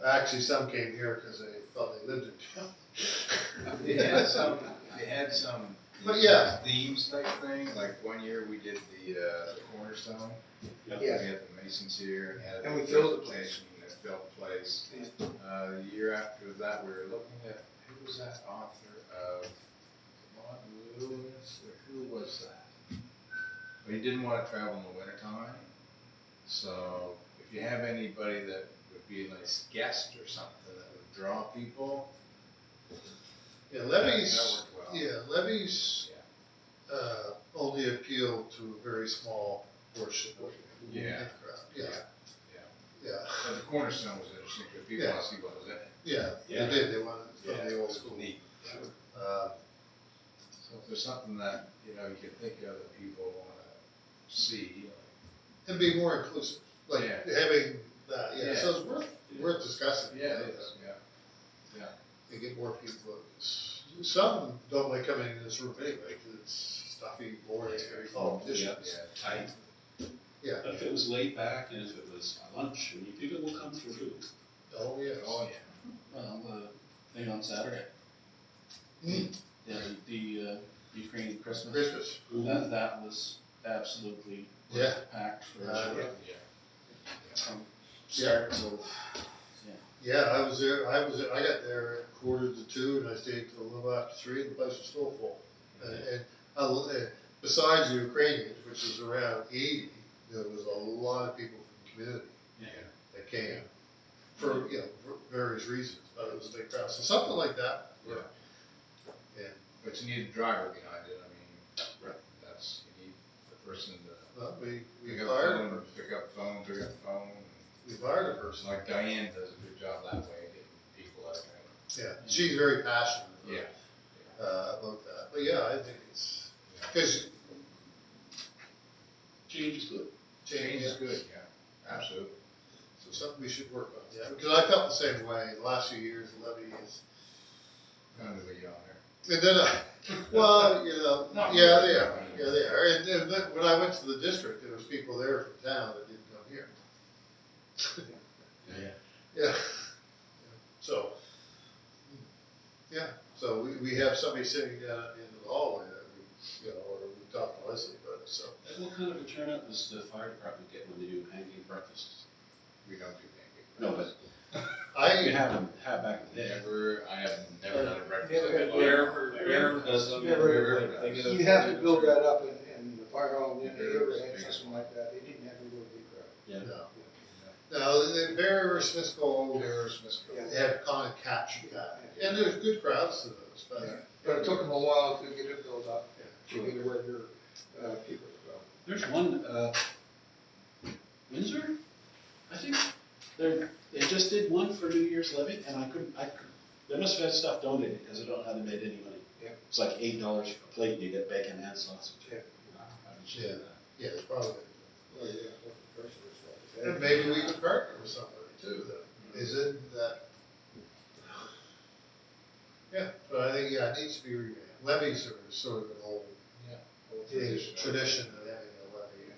Actually, some came here because they thought they lived in town. They had some. But yeah. Themes type thing, like one year we did the cornerstone. Yeah. Yes. We had the Masons here and had. And we filled the place. presentation that filled the place. The year after that, we were looking at, who was that author of Martin Lewis, or who was that? But he didn't wanna travel in the wintertime, so if you have anybody that would be a nice guest or something that would draw people. Yeah, that levies, worked well. yeah, levies, only appeal to a very small portion of the Yeah. crowd. Yeah, yeah, But the cornerstone was interesting, because people Yeah. want to see what was in it. yeah, Yeah. they did, they wanted from Yeah, the it old was school. neat. Uh, So if there's something that, you know, you can think of that people wanna see, and be more inclusive, like Yeah. having that, yeah, Yeah. so it's worth discussing. yeah, it is, yeah. And get more people, some don't like coming in this room anyway, because it's stuffy, boring, very competitions. Yeah. Tight. Yeah, But if it was laid back and if it was a lunch, and people will come for food. oh, yes. Oh, yeah. Well, the thing on Saturday, Hmm. yeah, the Ukrainian Christmas, Christmas. that was absolutely Yeah. packed for Yeah. from start till, Yeah, I was there, I got there at 1:45 and I stayed till a little after 3 and the place was still full. And besides the Ukrainians, which was around 80, there was a lot of people from the community Yeah. that came for, you know, for various reasons, but it was a big crowd. So something like that. Yeah. Yeah. But you need a driver behind it, I mean, Right. that's, you need the person to Well, we pick up the hired, phone, pick up the phone. we hired a person. Like Diane does a good job that way, getting people out there. Yeah, she's very passionate Yeah. about that. But yeah, I think it's, because Change is good. Change is good, yeah, absolutely. So something we should work on, yeah, because I felt the same way, the last few years, the levy is, Kind of a yawner. and then well, you know, Not yeah, really. they are, and then when I went to the district, there was people there from town that didn't come here. Yeah. Yeah. So, yeah, so we have somebody sitting down at the end of the hallway that we, or we talked to Leslie about it, so. And what kind of a turnout does the fire department get when they do pancake breakfasts? We don't do pancake. No, but you I, have back in the day. I have never done a breakfast. Never at had all. Aaron does them. Never- They get a- You have to build that up in the fire hall, when they ever had something like that, they didn't have a real big crowd. Yeah. no, the Barrier Smithville, Terrace, Miss Cole. they have kind of captured that, and there's good crowds to those, but. Yeah. But it took them a while to get it built up, Yeah. to get where your, people go. There's one, Windsor, I think, they just did one for New Year's levy, and they must have had stuff donated, because I don't know how they made any money. Yeah. It's like $8 a plate, and you get bacon and sausage. Yeah. I haven't seen that. Yeah, it's probably, Oh, yeah, what the price was, and maybe we could partner with somebody too, that is in that. Yeah, but I think, yeah, it needs to be revamped. Levies are sort of an old tradition of having a levy.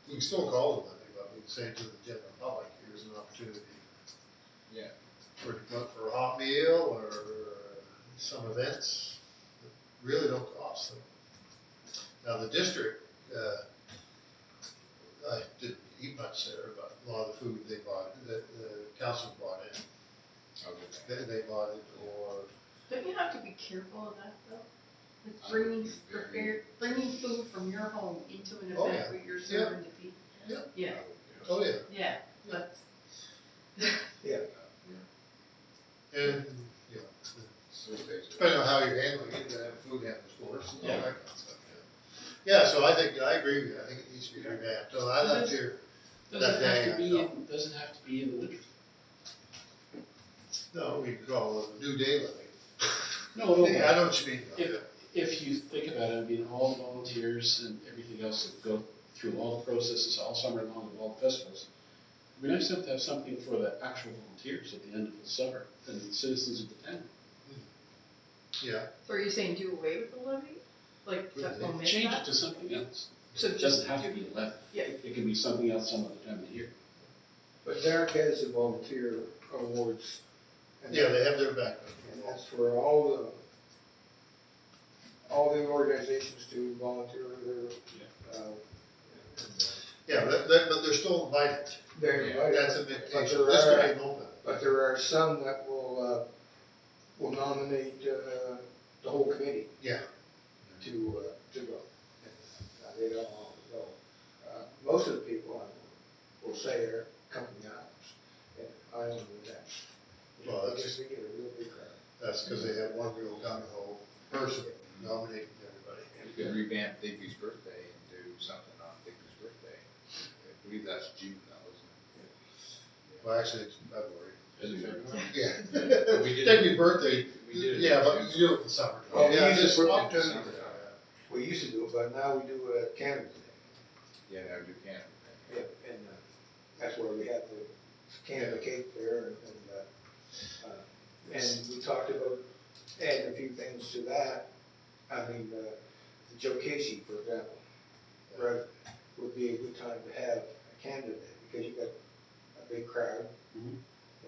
We can still call it a levy, but we can say to the general public, here's an opportunity. Yeah. For a hot meal or some events that really don't cost them. Now, the district, I didn't eat much there, but a lot of the food they bought, the council brought in, they bought it, or, Don't you have to be careful of that though? Like bringing food from your home into an Oh, event yeah. where you're serving to people? Yeah. Yeah, oh yeah, yeah, that's, and, you know, depending on how you're handling it, you gotta have food handlers for and all that kind of stuff, yeah. Yeah, so I agree with you, I think it needs to be revamped, so I left here, Doesn't That have to day, be, I thought. doesn't have to be in the winter. no, we call it a new day levy. No, Yeah, I know what you mean, though. If you think about it, I mean, all the volunteers and everything else that go through all the processes all summer long of all the festivals, it'd be nice to have something for the actual volunteers at the end of the summer and the citizens of the town. Yeah, so are you saying do away with the levy? Like, to omit Change it that? to something else. So It just doesn't have to be a levy. Yeah. It can be something else some other time of the year. But Derek has the volunteer awards. and yeah, they have their background. And that's for all the organizations to volunteer their, Yeah, but they're still invited. they're invited. That's a But invitation, there just to are- be open. But there are some that will nominate, the whole committee. Yeah. To go. They don't all go. Most of the people will say are company items, and I don't do that. Well, that's- Because we get a real big crowd. That's because they have one real gung ho person nominating everybody. You could revamp Digby's birthday and do something on Digby's birthday. I believe that's June, though, isn't Well, actually, it's February. Is it February? Yeah. We did it- Take me birthday, we did it yeah, in but June. you do it in the summer. Oh, we Yeah, used to there's put it in opportunity summer. for that. We used to do it, but now we do Canada Day. it? Yeah, no, you can't. Yep, and that's where we have the Canada Cake there, and we talked about adding a few things to that. I mean, the Joe Casey, for example, right, would be a good time to have a Canada Day, because you got a big crowd. Mhm.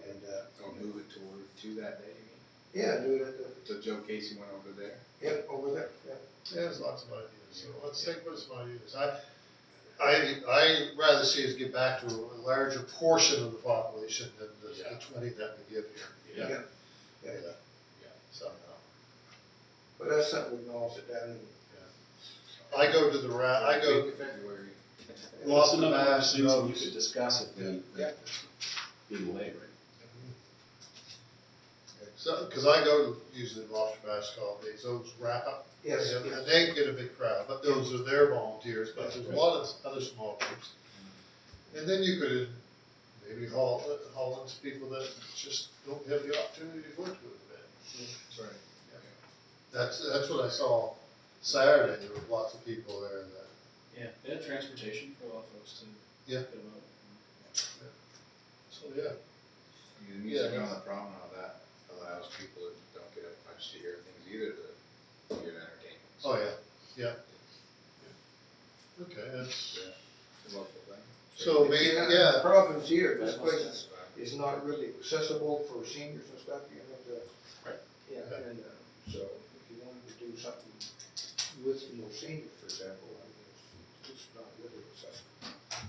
And, Or move it to that day, yeah, do it at you mean? So Joe Casey went over there? over there, yeah. Yeah, there's lots of ideas, so let's think about some ideas. I rather see us get back to a larger portion of the population than the Yeah. 20 that we give here. Yeah. Yeah. Somehow. But that's something we can all sit down and. I go to the I go, Week of February. Well, that's Lost the another mass thing that you notes. could discuss it being, Yeah. being away, right? so, cause I go usually to Lobster Bass Days, those wrap up. Yes, And yes. they get a big crowd, but those are their volunteers, but there's a lot of other small groups. And then you could maybe haul in some people that just don't have the opportunity to go to an event. That's right. That's what I saw Saturday, there were lots of people there that, Yeah, they had transportation for a lot of folks to Yeah. get them out. Oh, yeah. I mean, the music on the promenade, that allows people that don't get up much to hear things either to get entertainment. Oh, yeah. Okay, that's, It's a local thing. so maybe, The yeah, province here, this place is not really accessible for seniors and stuff, you have to. Right. Yeah, and, so if you wanted to do something with, seniors, for example, I mean, it's just not really accessible.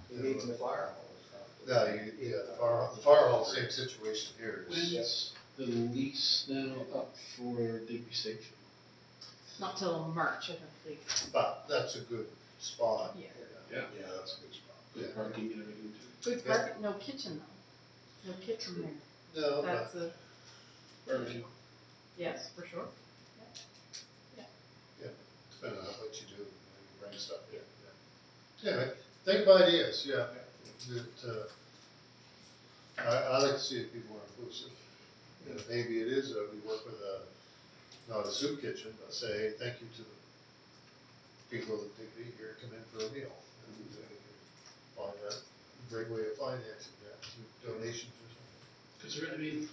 You need the fire hall and no, stuff. the fire hall, same situation here. When's the lease now up for Digby Station? Not till March, I don't think. But that's a good spot. Yeah. Yeah. Yeah, that's a good spot. Good parking and everything too. Good park, no kitchen though. No kitchen there. No, but That's a, Barbecue. yes, for sure. depending on what you do, you bring stuff here. Yeah. Anyway, think of ideas, yeah. That, I like to see it be more inclusive. You know, maybe it is, we work with not a soup kitchen, but say, thank you to the people that think be here, come in for a meal. And we can find that, a great way of financing that, through donations or something. Cause I mean,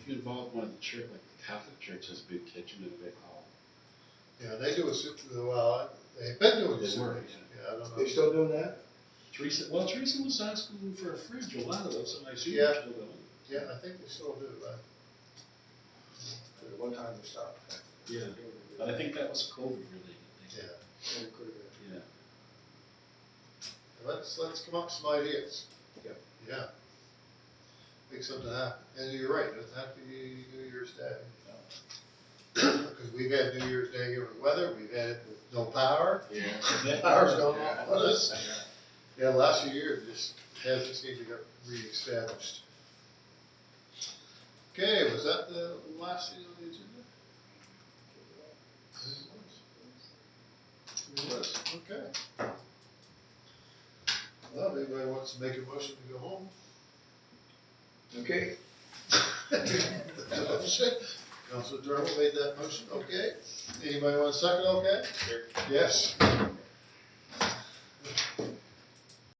if you involve one of the church, like the Catholic Church has a big kitchen and a big hall. Yeah, they do a soup, well, they've been doing They soup were, kitchen, yeah, I don't They know. still doing that? Teresa was asking for a fridge a while ago, so I assume Yeah. they're still going. Yeah, I think they still do, right? At one time they stopped. Yeah. But I think that was COVID related. Yeah. Yeah, it could've been. Yeah. Let's come up with some ideas. Yep. Yeah. Make something happen. And you're right, it doesn't have to be New Year's Day. Because we've had New Year's Day here with weather, we've had it with no power. Yeah. Power's gone off on us. Yeah, the last few years, just hasn't seemed to get reestablished. Okay, was that the last thing on the agenda? It was, okay. Well, if anybody wants to make a motion to go home? Okay, Councilor Durham made that motion, okay. Anybody want a second, okay? Sure. Yes.